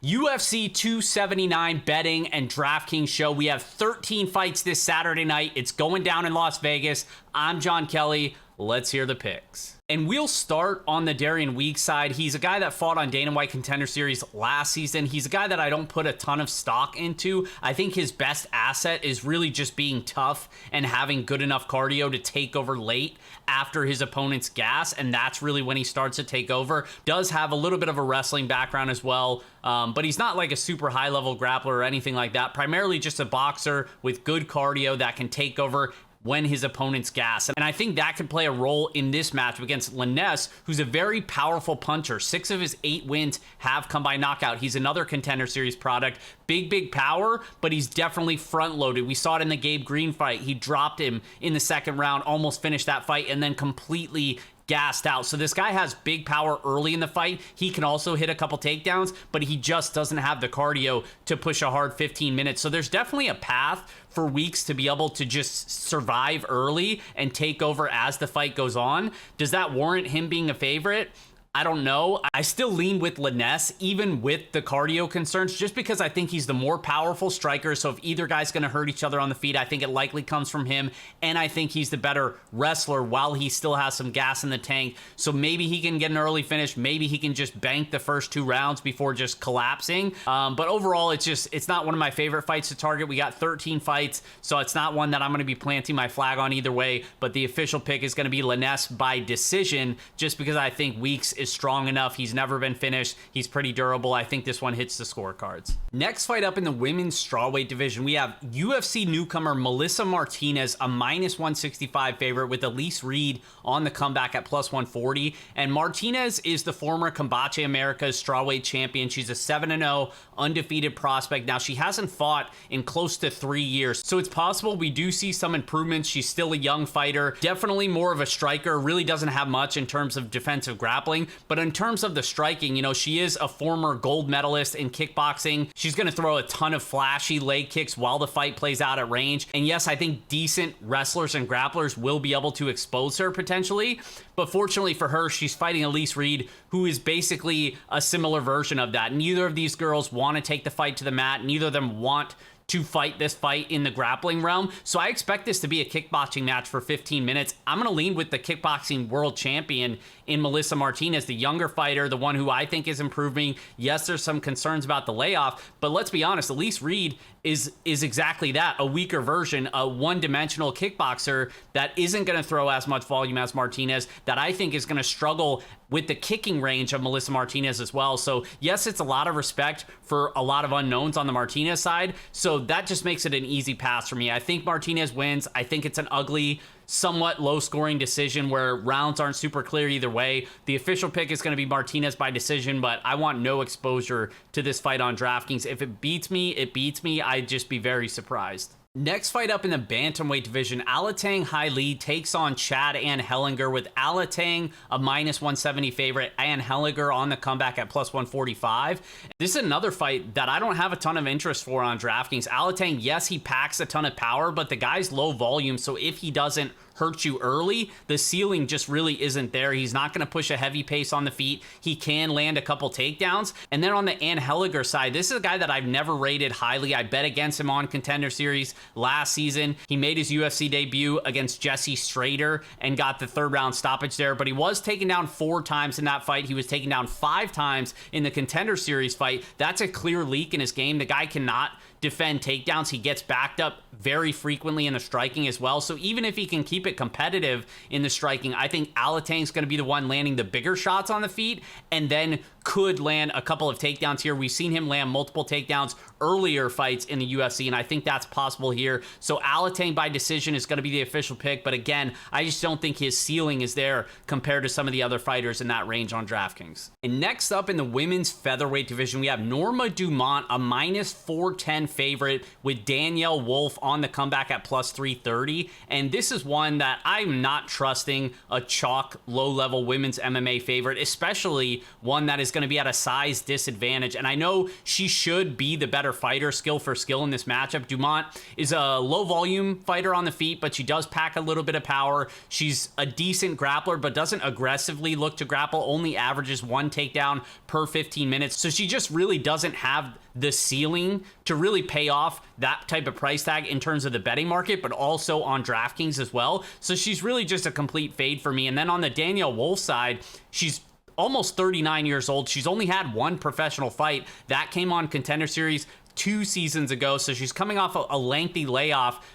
UFC 279 betting and DraftKings show. We have 13 fights this Saturday night. It's going down in Las Vegas. I'm Jon Kelly. Let's hear the picks. And we'll start on the Darian Weeks side. He's a guy that fought on Dana White Contender Series last season. He's a guy that I don't put a ton of stock into. I think his best asset is really just being tough and having good enough cardio to take over late after his opponent's gas, and that's really when he starts to take over. Does have a little bit of a wrestling background as well, but he's not like a super high-level grappler or anything like that. Primarily just a boxer with good cardio that can take over when his opponent's gas. And I think that could play a role in this match against Liness, who's a very powerful puncher. 6 of his 8 wins have come by knockout. He's another Contender Series product. Big power, but he's definitely front-loaded. We saw it in the Gabe Green fight. He dropped him in the second round, almost finished that fight, and then completely gassed out. So this guy has big power early in the fight. He can also hit a couple takedowns, but he just doesn't have the cardio to push a hard 15 minutes. So there's definitely a path for Weeks to be able to just survive early and take over as the fight goes on. Does that warrant him being a favorite? I don't know. I still lean with Liness, even with the cardio concerns, just because I think he's the more powerful striker. So if either guy's going to hurt each other on the feet, I think it likely comes from him. And I think he's the better wrestler while he still has some gas in the tank. So maybe he can get an early finish. Maybe he can just bank the first 2 rounds before just collapsing. But overall, it's not one of my favorite fights to target. We got 13 fights, so it's not one that I'm going to be planting my flag on either way. But the official pick is going to be Liness by decision, just because I think Weeks is strong enough. He's never been finished. He's pretty durable. I think this one hits the scorecards. Next fight up in the women's strawweight division, we have UFC newcomer Melissa Martinez, a -165 favorite with Elise Reed on the comeback at +140. And Martinez is the former Combate Americas strawweight champion. She's a 7-0 undefeated prospect. Now, she hasn't fought in close to 3 years, so it's possible we do see some improvements. She's still a young fighter, definitely more of a striker, really doesn't have much in terms of defensive grappling. But in terms of the striking, you know, she is a former gold medalist in kickboxing. She's going to throw a ton of flashy leg kicks while the fight plays out at range. And yes, I think decent wrestlers and grapplers will be able to expose her potentially. But fortunately for her, she's fighting Elise Reed, who is basically a similar version of that. Neither of these girls want to take the fight to the mat. Neither of them want to fight this fight in the grappling realm. So I expect this to be a kickboxing match for 15 minutes. I'm going to lean with the kickboxing world champion in Melissa Martinez, the younger fighter, the one who I think is improving. Yes, there's some concerns about the layoff, but let's be honest, Elise Reed is exactly that, a weaker version, a one-dimensional kickboxer that isn't going to throw as much volume as Martinez, that I think is going to struggle with the kicking range of Melissa Martinez as well. So yes, it's a lot of respect for a lot of unknowns on the Martinez side. So that just makes it an easy pass for me. I think Martinez wins. I think it's an ugly, somewhat low-scoring decision where rounds aren't super clear either way. The official pick is going to be Martinez by decision, but I want no exposure to this fight on DraftKings. If it beats me, it beats me. I'd just be very surprised. Next fight up in the bantamweight division, Alitang Hailey takes on Chad and Hellinger, with Alitang a -170 favorite and Hellinger on the comeback at +145. This is another fight that I don't have a ton of interest for on DraftKings. Alitang, yes, he packs a ton of power, but the guy's low volume, so if he doesn't hurt you early, the ceiling just really isn't there. He's not going to push a heavy pace on the feet. He can land a couple takedowns. And then on the Ann Heliger side, this is a guy that I've never rated highly. I bet against him on Contender Series last season. He made his UFC debut against Jesse Strader and got the 3rd round stoppage there, but he was taken down 4 times in that fight. He was taken down 5 times in the Contender Series fight. That's a clear leak in his game. The guy cannot defend takedowns. He gets backed up very frequently in the striking as well. So even if he can keep it competitive in the striking, I think Alitang's going to be the one landing the bigger shots on the feet and then could land a couple of takedowns here. We've seen him land multiple takedowns earlier fights in the UFC, and I think that's possible here. So Alitang by decision is going to be the official pick, but again, I just don't think his ceiling is there compared to some of the other fighters in that range on DraftKings. And next up in the women's featherweight division, we have Norma Dumont, a -410 favorite with Danielle Wolf on the comeback at +330. And this is one one that I'm not trusting a chalk low-level women's MMA favorite, especially one that is going to be at a size disadvantage. And I know she should be the better fighter, skill for skill in this matchup. Dumont is a low-volume fighter on the feet, but she does pack a little bit of power. She's a decent grappler, but doesn't aggressively look to grapple, only averages 1 takedown per 15 minutes. So she just really doesn't have the ceiling to really pay off that type of price tag in terms of the betting market, but also on DraftKings as well. So she's really just a complete fade for me. And then on the Danielle Wolf side, she's almost 39 years old. She's only had 1 professional fight. That came on Contender Series 2 seasons ago. So she's coming off a lengthy layoff,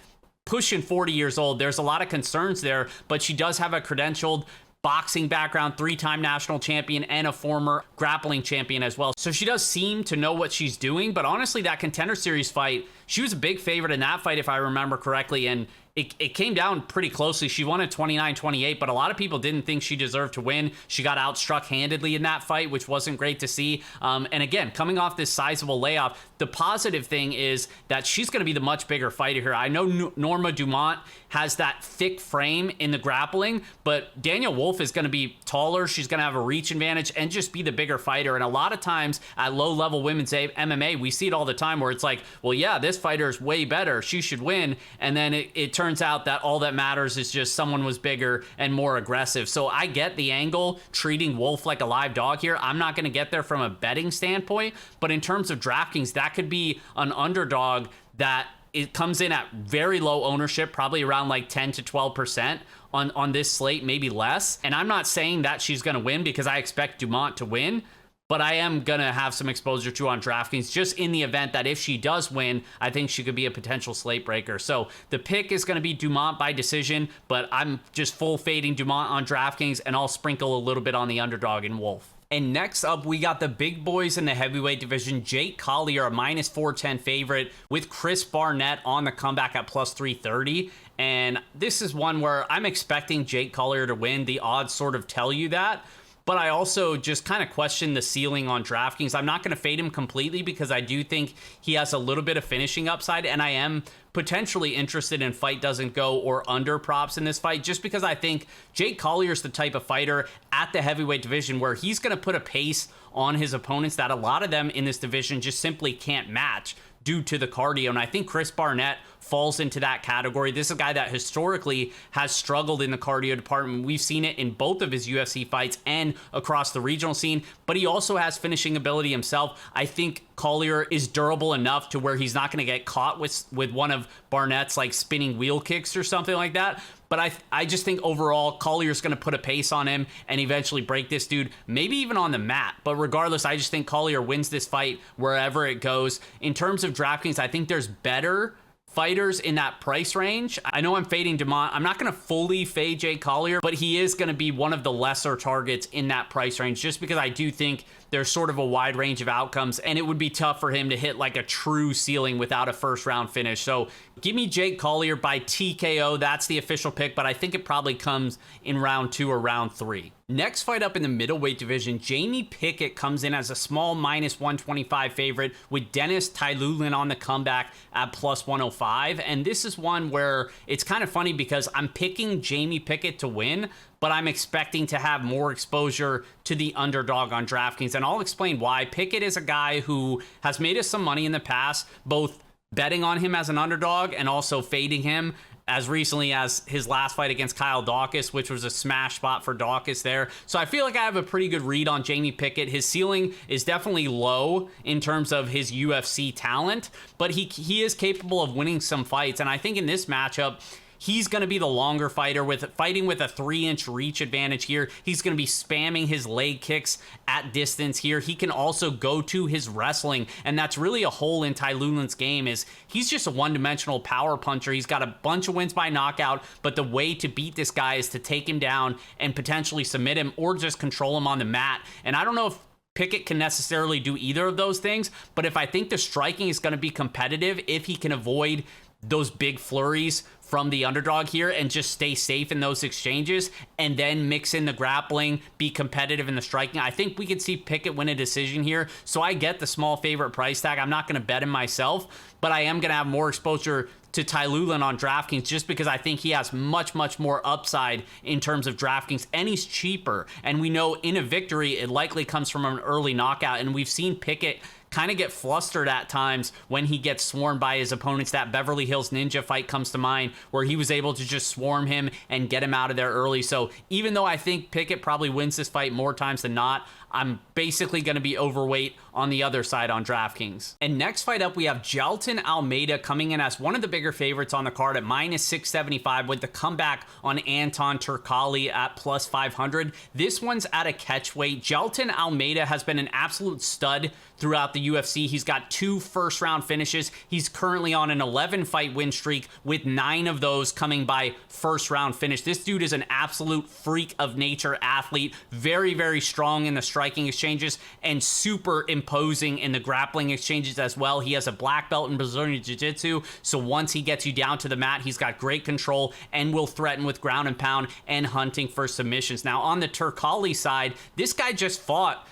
pushing 40 years old. There's a lot of concerns there, but she does have a credentialed boxing background, 3-time national champion, and a former grappling champion as well. So she does seem to know what she's doing, but honestly, that Contender Series fight, she was a big favorite in that fight, if I remember correctly, and it came down pretty closely. She won at 29-28, but a lot of people didn't think she deserved to win. She got outstruck handedly in that fight, which wasn't great to see. And again, coming off this sizable layoff, the positive thing is that she's going to be the much bigger fighter here. I know Norma Dumont has that thick frame in the grappling, but Danielle Wolf is going to be taller. She's going to have a reach advantage and just be the bigger fighter. And a lot of times at low-level women's MMA, we see it all the time where it's like, well, yeah, this fighter is way better. She should win. And then it turns out that all that matters is just someone was bigger and more aggressive. So I get the angle treating Wolf like a live dog here. I'm not going to get there from a betting standpoint, but in terms of DraftKings, that could be an underdog that it comes in at very low ownership, probably around like 10 to 12% on this slate, maybe less. And I'm not saying that she's going to win because I expect Dumont to win, but I am going to have some exposure to on DraftKings just in the event that if she does win, I think she could be a potential slate breaker. So the pick is going to be Dumont by decision, but I'm just full fading Dumont on DraftKings, and I'll sprinkle a little bit on the underdog in Wolf. And next up, we got the big boys in the heavyweight division. Jake Collier, a minus 410 favorite, with Chris Barnett on the comeback at plus 330. And this is one where I'm expecting Jake Collier to win. The odds sort of tell you that. But I also just kind of question the ceiling on DraftKings. I'm not going to fade him completely because I do think he has a little bit of finishing upside, and I am potentially interested in fight doesn't go or under props in this fight, just because I think Jake Collier is the type of fighter at the heavyweight division where he's going to put a pace on his opponents that a lot of them in this division just simply can't match due to the cardio. And I think Chris Barnett falls into that category. This is a guy that historically has struggled in the cardio department. We've seen it in both of his UFC fights and across the regional scene, but he also has finishing ability himself. I think Collier is durable enough to where he's not going to get caught with one of Barnett's like spinning wheel kicks or something like that. But I just think overall, Collier's going to put a pace on him and eventually break this dude, maybe even on the mat. But regardless, I just think Collier wins this fight wherever it goes. In terms of DraftKings, I think there's better fighters in that price range. I know I'm fading Dumont. I'm not going to fully fade Jake Collier, but he is going to be one of the lesser targets in that price range just because I do think there's sort of a wide range of outcomes, and it would be tough for him to hit like a true ceiling without a first round finish. So give me Jake Collier by TKO. That's the official pick, but I think it probably comes in round 2 or round 3. Next fight up in the middleweight division, Jamie Pickett comes in as a small minus 125 favorite with Dennis Tylulin on the comeback at plus 105. And this is one where it's kind of funny because I'm picking Jamie Pickett to win, but I'm expecting to have more exposure to the underdog on DraftKings. And I'll explain why. Pickett is a guy who has made us some money in the past, both betting on him as an underdog and also fading him as recently as his last fight against Kyle Daukaus, which was a smash spot for Daukaus there. So I feel like I have a pretty good read on Jamie Pickett. His ceiling is definitely low in terms of his UFC talent, but he is capable of winning some fights. And I think in this matchup, he's going to be the longer fighter fighting with a 3-inch reach advantage here. He's going to be spamming his leg kicks at distance here. He can also go to his wrestling, and that's really a hole in Tylulin's game is he's just a one-dimensional power puncher. He's got a bunch of wins by knockout, but the way to beat this guy is to take him down and potentially submit him or just control him on the mat. And I don't know if Pickett can necessarily do either of those things, but if I think the striking is going to be competitive, if he can avoid those big flurries from the underdog here and just stay safe in those exchanges and then mix in the grappling, be competitive in the striking. I think we could see Pickett win a decision here. So I get the small favorite price tag. I'm not going to bet him myself, but I am going to have more exposure to Ty Lulin on DraftKings just because I think he has much, much more upside in terms of DraftKings, and he's cheaper. And we know in a victory, it likely comes from an early knockout, and we've seen Pickett kind of get flustered at times when he gets swarmed by his opponents. That Beverly Hills Ninja fight comes to mind where he was able to just swarm him and get him out of there early. So even though I think Pickett probably wins this fight more times than not, I'm basically going to be overweight on the other side on DraftKings. And next fight up, we have Gelatin Almeida coming in as one of the bigger favorites on the card at -675 with the comeback on Anton Turkalj at +500. This one's at a catch weight. Gelatin Almeida has been an absolute stud throughout the UFC. He's got 2 first-round finishes. He's currently on an 11-fight win streak with 9 of those coming by first-round finish. This dude is an absolute freak of nature athlete. Very, very strong in the striking exchanges and super imposing in the grappling exchanges as well. He has a black belt in Brazilian Jiu-Jitsu, so once he gets you down to the mat, he's got great control and will threaten with ground and pound and hunting for submissions. Now, on the Turkalj side, this guy just fought,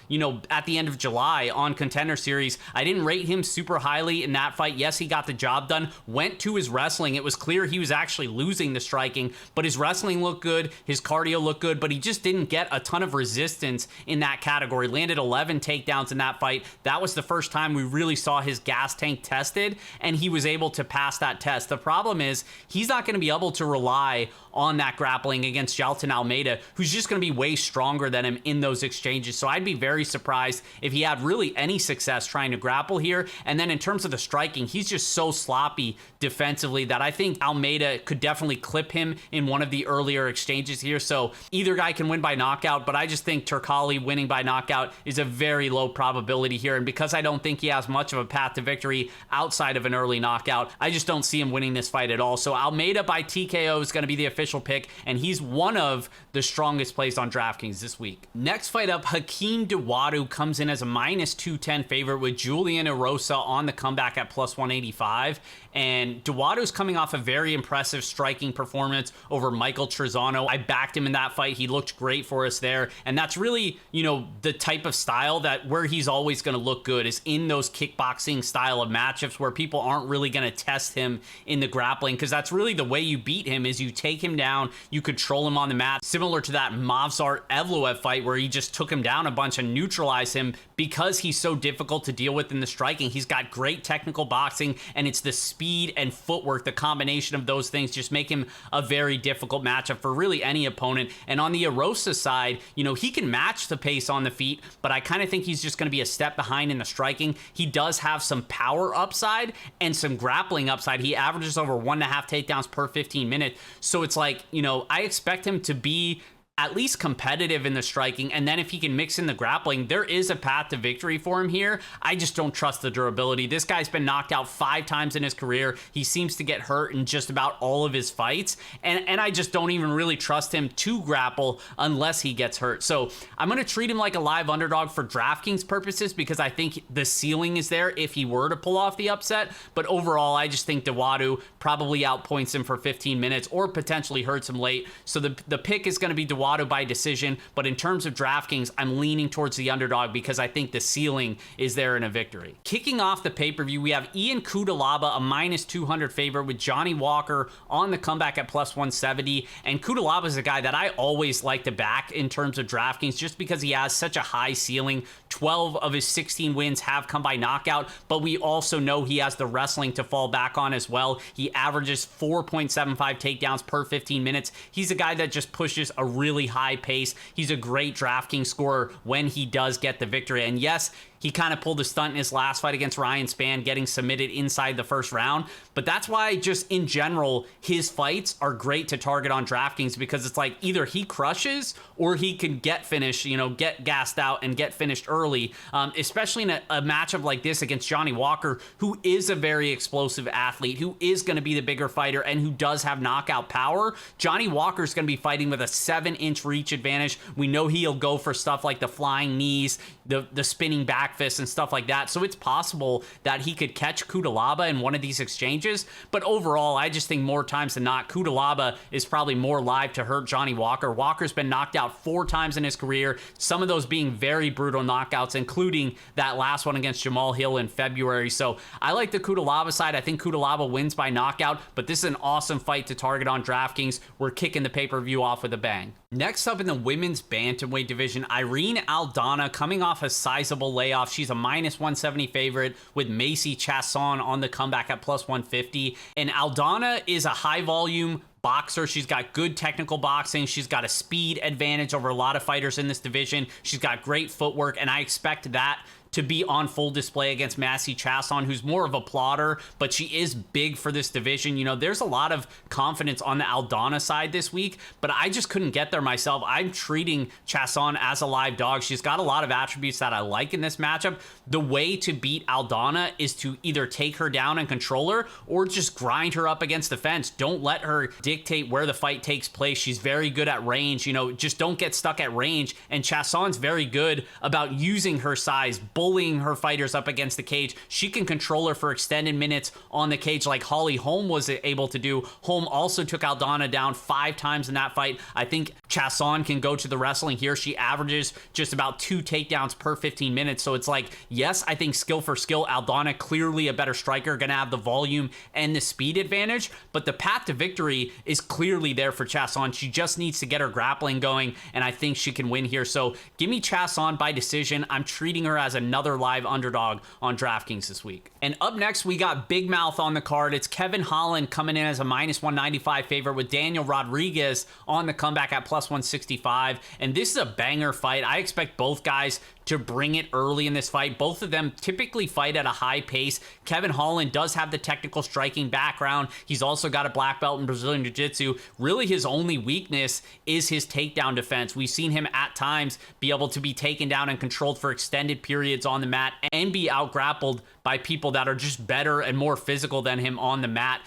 at the end of July on Contender Series. I didn't rate him super highly in that fight. Yes, he got the job done, went to his wrestling. It was clear he was actually losing the striking, but his wrestling looked good, his cardio looked good, but he just didn't get a ton of resistance in that category. Landed 11 takedowns in that fight. That was the first time we really saw his gas tank tested, and he was able to pass that test. The problem is he's not going to be able to rely on that grappling against Gelatin Almeida, who's just going to be way stronger than him in those exchanges. So I'd be very surprised if he had really any success trying to grapple here. And then in terms of the striking, he's just so sloppy defensively that I think Almeida could definitely clip him in one of the earlier exchanges here. So either guy can win by knockout, but I just think Turkalj winning by knockout is a very low probability here. And because I don't think he has much of a path to victory outside of an early knockout, I just don't see him winning this fight at all. So Almeida by TKO is going to be the official pick, and he's one of the strongest plays on DraftKings this week. Next fight up, Hakeem Dawodu comes in as a -210 favorite with Julian Erosa on the comeback at +185. And Dawodu's coming off a very impressive striking performance over Michael Trezano. I backed him in that fight. He looked great for us there. And that's really, the type of style that where he's always going to look good is in those kickboxing style of matchups where people aren't really going to test him in the grappling, because that's really the way you beat him is you take him down, you control him on the mat, similar to that Movsar Evloev fight where he just took him down a bunch and neutralized him because he's so difficult to deal with in the striking. He's got great technical boxing, and it's the speed and footwork, the combination of those things just make him a very difficult matchup for really any opponent. And on the Erosa side, he can match the pace on the feet, but I kind of think he's just going to be a step behind in the striking. He does have some power upside and some grappling upside. He averages over 1.5 takedowns per 15 minutes. So it's like, I expect him to be at least competitive in the striking, and then if he can mix in the grappling, there is a path to victory for him here. I just don't trust the durability. This guy's been knocked out 5 times in his career. He seems to get hurt in just about all of his fights, and I just don't even really trust him to grapple unless he gets hurt. So I'm going to treat him like a live underdog for DraftKings purposes because I think the ceiling is there if he were to pull off the upset, but overall I just think Dawodu probably outpoints him for 15 minutes or potentially hurts him late. So the pick is going to be Dawodu by decision, but in terms of DraftKings, I'm leaning towards the underdog because I think the ceiling is there in a victory. Kicking off the pay-per-view, we have Ian Cudalaba, a -200 favorite with Johnny Walker on the comeback at +170, and Cudalaba is a guy that I always like to back in terms of DraftKings just because he has such a high ceiling. 12 of his 16 wins have come by knockout, but we also know he has the wrestling to fall back on as well. He averages 4.75 takedowns per 15 minutes. He's a guy that just pushes a really high pace. He's a great DraftKings scorer when he does get the victory. And yes, he kind of pulled a stunt in his last fight against Ryan Spann, getting submitted inside the first round. But that's why, just in general, his fights are great to target on DraftKings because it's like either he crushes or he can get finished, get gassed out and get finished early, especially in a matchup like this against Johnny Walker, who is a very explosive athlete, who is going to be the bigger fighter and who does have knockout power. Johnny Walker's going to be fighting with a 7-inch reach advantage. We know he'll go for stuff like the flying knees, the spinning back fist and stuff like that. So it's possible that he could catch Cudalaba in one of these exchanges. But overall, I just think more times than not, Cudalaba is probably more live to hurt Johnny Walker. Walker's been knocked out 4 times in his career, some of those being very brutal knockouts, including that last one against Jamal Hill in February. So I like the Cudalaba side. I think Cudalaba wins by knockout, but this is an awesome fight to target on DraftKings. We're kicking the pay-per-view off with a bang. Next up in the women's bantamweight division, Irene Aldana coming off a sizable layoff. She's a -170 favorite with Macy Chasson on the comeback at +150. And Aldana is a high volume boxer. She's got good technical boxing. She's got a speed advantage over a lot of fighters in this division. She's got great footwork, and I expect that to be on full display against Macy Chasson, who's more of a plotter, but she is big for this division. You know, there's a lot of confidence on the Aldana side this week, but I just couldn't get there myself. I'm treating Chasson as a live dog. She's got a lot of attributes that I like in this matchup. The way to beat Aldana is to either take her down and control her or just grind her up against the fence. Don't let her dictate where the fight takes place. She's very good at range. You know, just don't get stuck at range. And Chasson's very good about using her size, bullying her fighters up against the cage. She can control her for extended minutes on the cage like Holly Holm was able to do. Holm also took Aldana down 5 times in that fight. I think Chasson can go to the wrestling here. She averages just about 2 takedowns per 15 minutes. So it's like, yes, I think skill for skill, Aldana clearly a better striker, gonna have the volume and the speed advantage, but the path to victory is clearly there for Chasson. She just needs to get her grappling going, and I think she can win here. So give me Chasson by decision. I'm treating her as another live underdog on DraftKings this week. And up next, we got Big Mouth on the card. It's Kevin Holland coming in as a -195 favorite with Daniel Rodriguez on the comeback at +165. And this is a banger fight. I expect both guys to bring it early in this fight. Both of them typically fight at a high pace. Kevin Holland does have the technical striking background. He's also got a black belt in Brazilian Jiu-Jitsu. Really, his only weakness is his takedown defense. We've seen him at times be able to be taken down and controlled for extended periods on the mat and be out-grappled by people that are just better and more physical than him on the mat.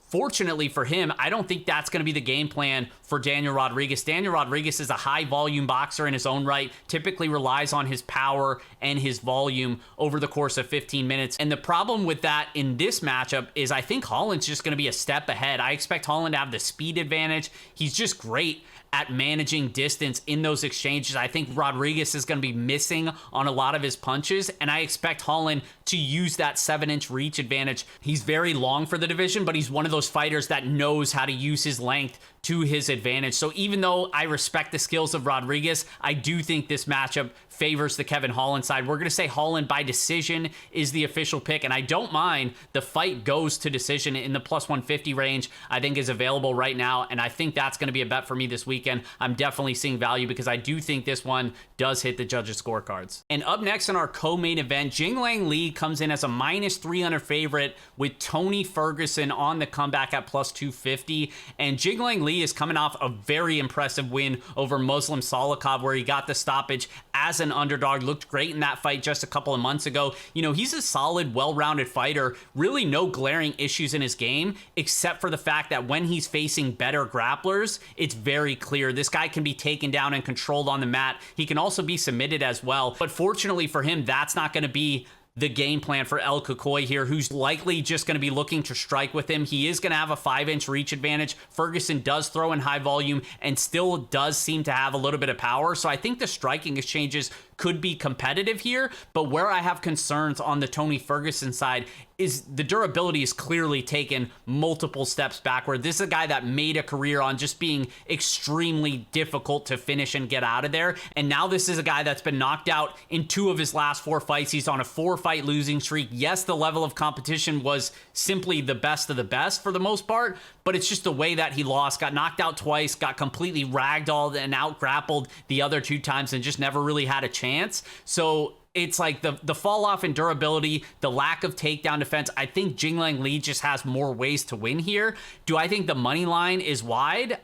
Fortunately for him, I don't think that's going to be the game plan for Daniel Rodriguez. Daniel Rodriguez is a high-volume boxer in his own right, typically relies on his power and his volume over the course of 15 minutes. And the problem with that in this matchup is I think Holland's just going to be a step ahead. I expect Holland to have the speed advantage. He's just great at managing distance in those exchanges. I think Rodriguez is going to be missing on a lot of his punches, and I expect Holland to use that 7-inch reach advantage. He's very long for the division, but he's one of those fighters that knows how to use his length to his advantage. So even though I respect the skills of Rodriguez, I do think this matchup favors the Kevin Holland side. We're going to say Holland by decision is the official pick, and I don't mind the fight goes to decision in the +150 range. I think is available right now, and I think that's going to be a bet for me this weekend. I'm definitely seeing value because I do think this one does hit the judges' scorecards. And up next in our co-main event, Jinglang Li comes in as a -300 favorite with Tony Ferguson on the comeback at +250, and Jinglang Li is coming off a very impressive win over Muslim Salikov where he got the stoppage as an underdog. Looked great in that fight just a couple of months ago. You know, he's a solid, well-rounded fighter. Really no glaring issues in his game, except for the fact that when he's facing better grapplers, it's very clear this guy can be taken down and controlled on the mat. He can also be submitted as well. But fortunately for him, that's not going to be the game plan for El Cucoy here, who's likely just going to be looking to strike with him. He is going to have a 5-inch reach advantage. Ferguson does throw in high volume and still does seem to have a little bit of power. So I think the striking exchanges could be competitive here, but where I have concerns on the Tony Ferguson side is the durability is clearly taken multiple steps backward. This is a guy that made a career on just being extremely difficult to finish and get out of there. And now this is a guy that's been knocked out in 2 of his last 4 fights. He's on a 4-fight losing streak. Yes, the level of competition was simply the best of the best for the most part, but it's just the way that he lost. Got knocked out twice, got completely ragdolled and out-grappled the other 2 times and just never really had a chance. So it's like the fall off in durability, the lack of takedown defense. I think Jinglang Li just has more ways to win here. Do I think the money line is wide?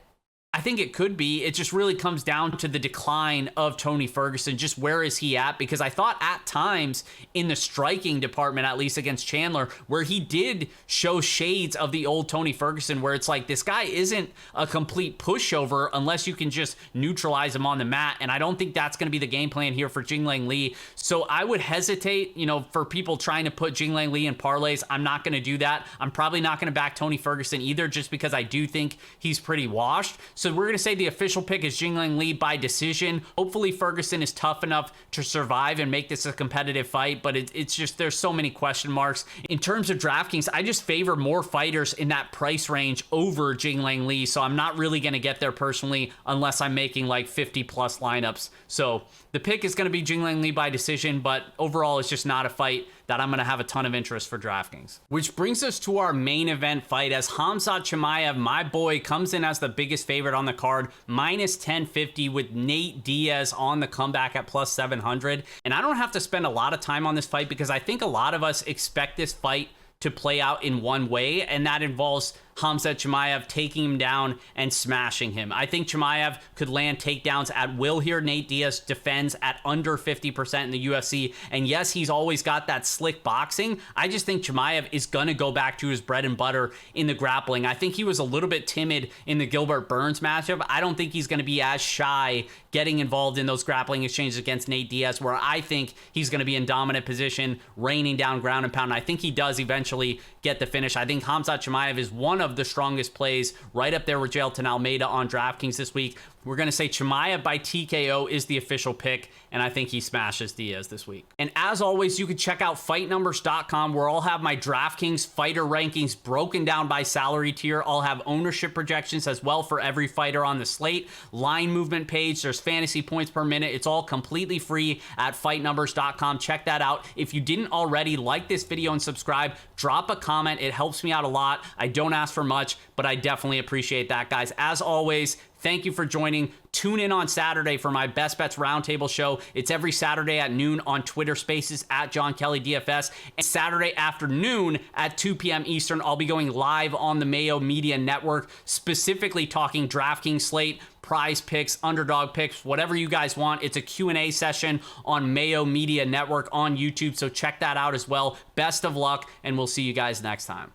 I think it could be. It just really comes down to the decline of Tony Ferguson. Just where is he at? Because I thought at times in the striking department, at least against Chandler, where he did show shades of the old Tony Ferguson, where it's like, this guy isn't a complete pushover unless you can just neutralize him on the mat. And I don't think that's going to be the game plan here for Jinglang Li. So I would hesitate, for people trying to put Jinglang Li in parlays. I'm not going to do that. I'm probably not going to back Tony Ferguson either, just because I do think he's pretty washed. So we're going to say the official pick is Jinglang Li by decision. Hopefully Ferguson is tough enough to survive and make this a competitive fight, but it's just, there's so many question marks. In terms of DraftKings, I just favor more fighters in that price range over Jinglang Li, so I'm not really going to get there personally unless I'm making like 50 plus lineups. So the pick is going to be Jinglang Li by decision, but overall it's just not a fight that I'm going to have a ton of interest for DraftKings. Which brings us to our main event fight, as Khamzat Chimaev, my boy, comes in as the biggest favorite on the card, minus 1050, with Nate Diaz on the comeback at plus 700. And I don't have to spend a lot of time on this fight because I think a lot of us expect this fight to play out in one way, and that involves Khamzat Chimaev taking him down and smashing him. I think Chimaev could land takedowns at will here. Nate Diaz defends at under 50% in the UFC. And yes, he's always got that slick boxing. I just think Chimaev is going to go back to his bread and butter in the grappling. I think he was a little bit timid in the Gilbert Burns matchup. I don't think he's going to be as shy getting involved in those grappling exchanges against Nate Diaz, where I think he's going to be in dominant position, raining down ground and pound. I think he does eventually get the finish. I think Khamzat Chimaev is one of the strongest plays, right up there with Gelatin Almeida on DraftKings this week. We're going to say Chimaev by TKO is the official pick, and I think he smashes Diaz this week. And as always, you can check out fightnumbers.com, where I'll have my DraftKings fighter rankings broken down by salary tier. I'll have ownership projections as well for every fighter on the slate, line movement page, there's fantasy points per minute. It's all completely free at fightnumbers.com. Check that out. If you didn't already, like this video and subscribe, drop a comment. It helps me out a lot. I don't ask for much, but I definitely appreciate that, guys. As always, thank you for joining. Tune in on Saturday for my Best Bets Roundtable show. It's every Saturday at noon on Twitter Spaces at Jon Kelly DFS. And Saturday afternoon at 2 p.m. Eastern, I'll be going live on the Mayo Media Network, specifically talking DraftKings slate, prize picks, underdog picks, whatever you guys want. It's a Q&A session on Mayo Media Network on YouTube, so check that out as well. Best of luck, and we'll see you guys next time.